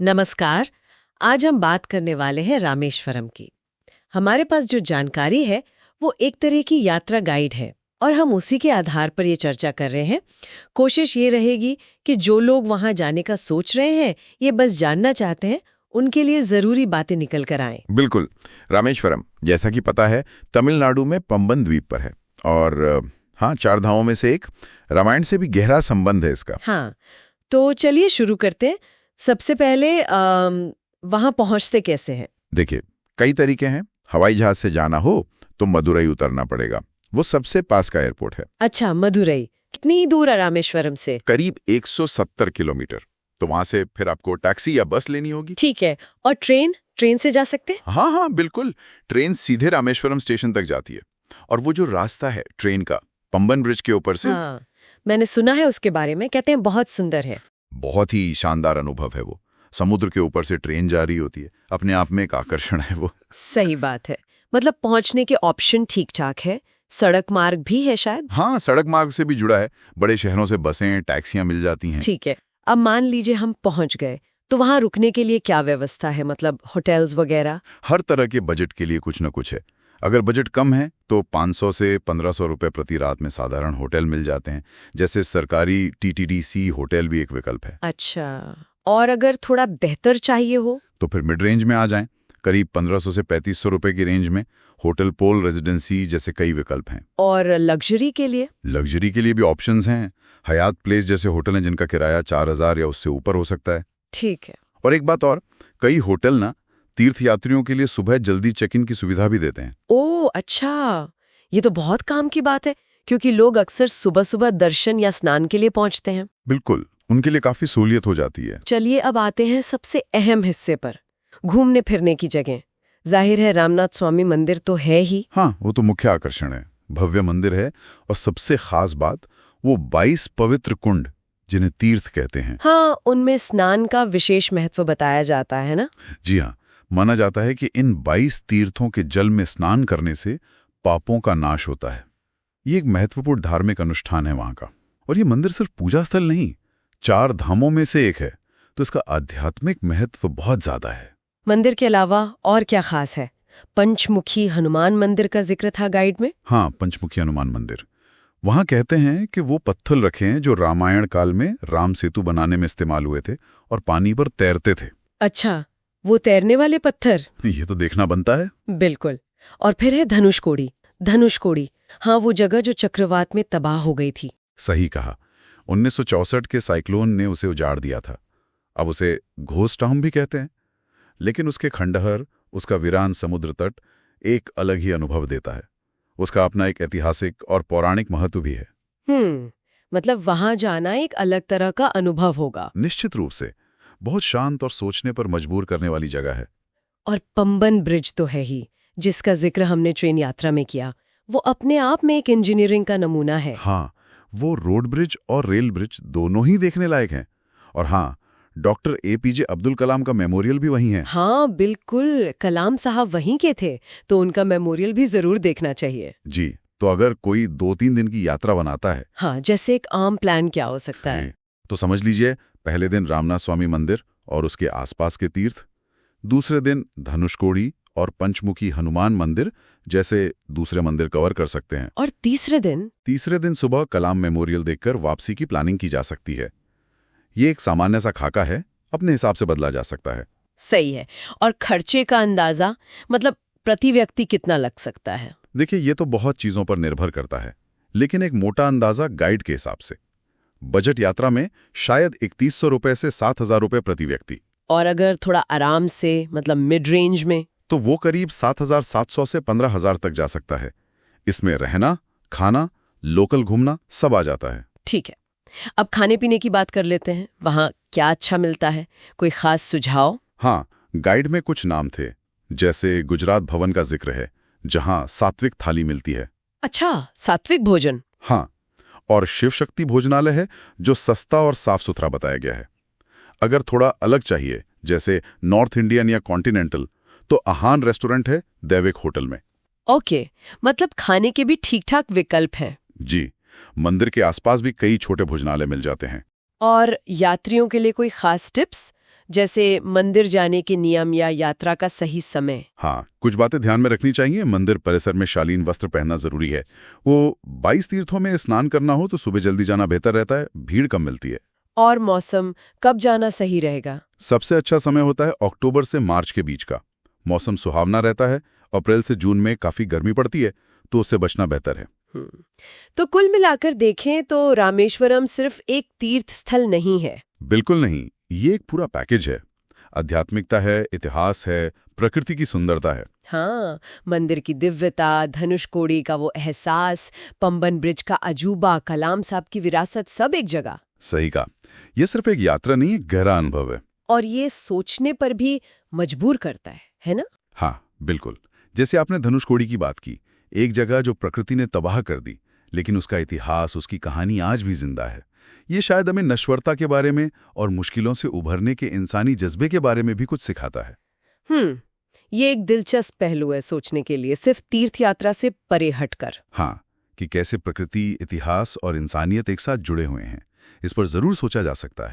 नमस्कार। आज हम बात करने वाले हैं रामेश्वरम की। हमारे पास जो जानकारी है वो एक तरह की यात्रा गाइड है और हम उसी के आधार पर ये चर्चा कर रहे हैं। कोशिश ये रहेगी कि जो लोग वहां जाने का सोच रहे हैं, ये बस जानना चाहते हैं, उनके लिए जरूरी बातें निकल कर आएं। बिल्कुल। रामेश्वरम जैसा कि पता है तमिलनाडु में पंबन द्वीप पर है और हाँ, चार धामों में से एक। रामायण से भी गहरा संबंध है इसका। हाँ, तो चलिए शुरू करते हैं। सबसे पहले वहां पहुंचते कैसे हैं? देखिए, कई तरीके हैं। हवाई जहाज से जाना हो तो मदुरई उतरना पड़ेगा, वो सबसे पास का एयरपोर्ट है। अच्छा, मदुरई कितनी दूर है रामेश्वरम से? करीब 170 किलोमीटर। तो वहां से फिर आपको टैक्सी या बस लेनी होगी। ठीक है। और ट्रेन से जा सकते हैं? हाँ हाँ बिल्कुल, ट्रेन सीधे रामेश्वरम स्टेशन तक जाती है। और वो जो रास्ता है ट्रेन का, पंबन ब्रिज के ऊपर से। हाँ, मैंने सुना है उसके बारे में, कहते हैं बहुत सुंदर है। बहुत ही शानदार अनुभव है वो। समुद्र के ऊपर से ट्रेन जा रही होती है, अपने आप में एक आकर्षण है वो। सही बात है। मतलब पहुंचने के ऑप्शन ठीक ठाक है। सड़क मार्ग भी है शायद? हाँ, सड़क मार्ग से भी जुड़ा है। बड़े शहरों से बसें, टैक्सियां मिल जाती हैं। ठीक है। अब मान लीजिए हम पहुंच गए, तो वहां रुकने के लिए क्या व्यवस्था है? मतलब होटल्स वगैरह? हर तरह के बजट के लिए कुछ न कुछ है। अगर बजट कम है तो 500 से 1500 रुपए प्रति रात में साधारण होटल मिल जाते हैं। जैसे सरकारी टीटीडीसी होटल भी एक विकल्प है। अच्छा, और अगर थोड़ा बेहतर चाहिए हो? तो फिर मिड रेंज में आ जाएं। करीब 1500 से 3500 रुपए की रेंज में होटल पोल रेजिडेंसी जैसे कई विकल्प हैं। और लग्जरी के लिए? लग्जरी के लिए भी ऑप्शंस हैं। हयात प्लेस जैसे होटल हैं जिनका किराया 4000 या उससे ऊपर हो सकता है। ठीक है। और एक बात और, कई होटल ना तीर्थ यात्रियों के लिए सुबह जल्दी चेक इन की सुविधा भी देते हैं। ओह अच्छा, ये तो बहुत काम की बात है, क्योंकि लोग अक्सर सुबह सुबह दर्शन या स्नान के लिए पहुंचते हैं। बिल्कुल, उनके लिए काफी सहूलियत हो जाती है। चलिए अब आते हैं सबसे अहम हिस्से पर, घूमने फिरने की जगह। जाहिर है रामनाथ स्वामी मंदिर तो है ही। हाँ, वो तो मुख्य आकर्षण है। भव्य मंदिर है और सबसे खास बात, वो 22 पवित्र कुंड जिन्हें तीर्थ कहते हैं। हाँ, उनमें स्नान का विशेष महत्व बताया जाता है ना? जी हाँ, माना जाता है कि इन 22 तीर्थों के जल में स्नान करने से पापों का नाश होता है। ये एक महत्वपूर्ण धार्मिक अनुष्ठान है वहां का। और ये मंदिर सिर्फ पूजा स्थल नहीं, चार धामों में से एक है, तो इसका आध्यात्मिक महत्व बहुत ज्यादा है। मंदिर के अलावा और क्या खास है? पंचमुखी हनुमान मंदिर का जिक्र था गाइड में। हाँ, पंचमुखी हनुमान मंदिर। वहां कहते हैं कि वो पत्थर रखे हैं जो रामायण काल में राम सेतु बनाने में इस्तेमाल हुए थे और पानी पर तैरते थे। अच्छा, वो तैरने वाले पत्थर? ये तो देखना बनता है। बिल्कुल। और फिर है धनुषकोडी। धनुषकोडी, हाँ, वो जगह जो चक्रवात में तबाह हो गई थी। सही कहा। 1964 के साइक्लोन ने उसे उजाड़ दिया था। अब उसे घोस्ट टाउन भी कहते हैं। लेकिन उसके खंडहर, उसका वीरान समुद्र तट एक अलग ही अनुभव देता है। उसका अपना एक ऐतिहासिक और पौराणिक महत्व भी है। मतलब वहां जाना एक अलग तरह का अनुभव होगा। निश्चित रूप से बहुत शांत और सोचने पर मजबूर करने वाली जगह है। और पंबन ब्रिज तो है ही, जिसका जिक्र हमने ट्रेन यात्रा में किया। वो अपने आप में एक इंजीनियरिंग का नमूना है। हाँ, वो रोड ब्रिज और रेल ब्रिज दोनों ही देखने लायक हैं। और हाँ, डॉक्टर APJ अब्दुल कलाम का मेमोरियल भी वहीं है। हाँ बिल्कुल, कलाम साहब वहीं के थे, तो उनका मेमोरियल भी जरूर देखना चाहिए। जी, तो अगर कोई 2-3 दिन की यात्रा बनाता है, हाँ, जैसे एक आम प्लान क्या हो सकता है? तो समझ लीजिए, पहले दिन रामनाथ स्वामी मंदिर और उसके आसपास के तीर्थ, दूसरे दिन धनुषकोडी और पंचमुखी हनुमान मंदिर जैसे दूसरे मंदिर कवर कर सकते हैं। और तीसरे दिन सुबह कलाम मेमोरियल देखकर वापसी की प्लानिंग की जा सकती है। ये एक सामान्य सा खाका है, अपने हिसाब से बदला जा सकता है। सही है। और खर्चे का अंदाजा, मतलब प्रति व्यक्ति कितना लग सकता है? देखिए, ये तो बहुत चीजों पर निर्भर करता है, लेकिन एक मोटा अंदाजा गाइड के हिसाब से बजट यात्रा में शायद 3100 रुपए से 7000 रुपए प्रति व्यक्ति। और अगर थोड़ा आराम से, मतलब मिड रेंज में, तो वो करीब 7700 से 15000 तक जा सकता है। इसमें रहना, खाना, लोकल घूमना सब आ जाता है। ठीक है। अब खाने पीने की बात कर लेते हैं। वहाँ क्या अच्छा मिलता है? कोई खास सुझाव? हाँ, गाइड में कुछ नाम थे, जैसे गुजरात भवन का जिक्र है, जहां सात्विक थाली मिलती है। अच्छा, सात्विक भोजन। हाँ, और शिव शक्ति भोजनालय है जो सस्ता और साफ सुथरा बताया गया है। अगर थोड़ा अलग चाहिए, जैसे नॉर्थ इंडियन या कॉन्टिनेंटल, तो आहान रेस्टोरेंट है दैविक होटल में। ओके, मतलब खाने के भी ठीक ठाक विकल्प हैं। जी, मंदिर के आसपास भी कई छोटे भोजनालय मिल जाते हैं। और यात्रियों के लिए कोई खास टिप्स, जैसे मंदिर जाने के नियम या यात्रा का सही समय। हाँ, कुछ बातें ध्यान में रखनी चाहिए। मंदिर परिसर में शालीन वस्त्र पहनना जरूरी है। वो 22 तीर्थों में स्नान करना हो तो सुबह जल्दी जाना बेहतर रहता है, भीड़ कम मिलती है। और मौसम कब जाना सही रहेगा? सबसे अच्छा समय होता है अक्टूबर से मार्च के बीच का। मौसम सुहावना रहता है। अप्रैल से जून में काफी गर्मी पड़ती है, तो उससे बचना बेहतर है। तो कुल मिलाकर देखें तो रामेश्वरम सिर्फ एक तीर्थ स्थल नहीं है। बिल्कुल नहीं, ये एक पूरा पैकेज है। आध्यात्मिकता है, इतिहास है, प्रकृति की सुंदरता है। हाँ, मंदिर की दिव्यता, धनुषकोडी का वो एहसास, पंबन ब्रिज का अजूबा, कलाम साहब की विरासत, सब एक जगह। सही कहा। यह सिर्फ एक यात्रा नहीं, एक गहरा अनुभव है। और ये सोचने पर भी मजबूर करता है ना? हाँ, बिल्कुल। जैसे आपने धनुषकोडी की बात की, एक जगह जो प्रकृति ने तबाह कर दी, लेकिन उसका इतिहास, उसकी कहानी आज भी जिंदा है। ये शायद हमें नश्वरता के बारे में और मुश्किलों से उभरने के इंसानी जज्बे के बारे में भी कुछ सिखाता है। ये एक दिलचस्प पहलू है सोचने के लिए, सिर्फ तीर्थ यात्रा से परे हटकर। हाँ, कि कैसे प्रकृति, इतिहास और इंसानियत एक साथ जुड़े हुए हैं। इस पर जरूर सोचा जा सकता है।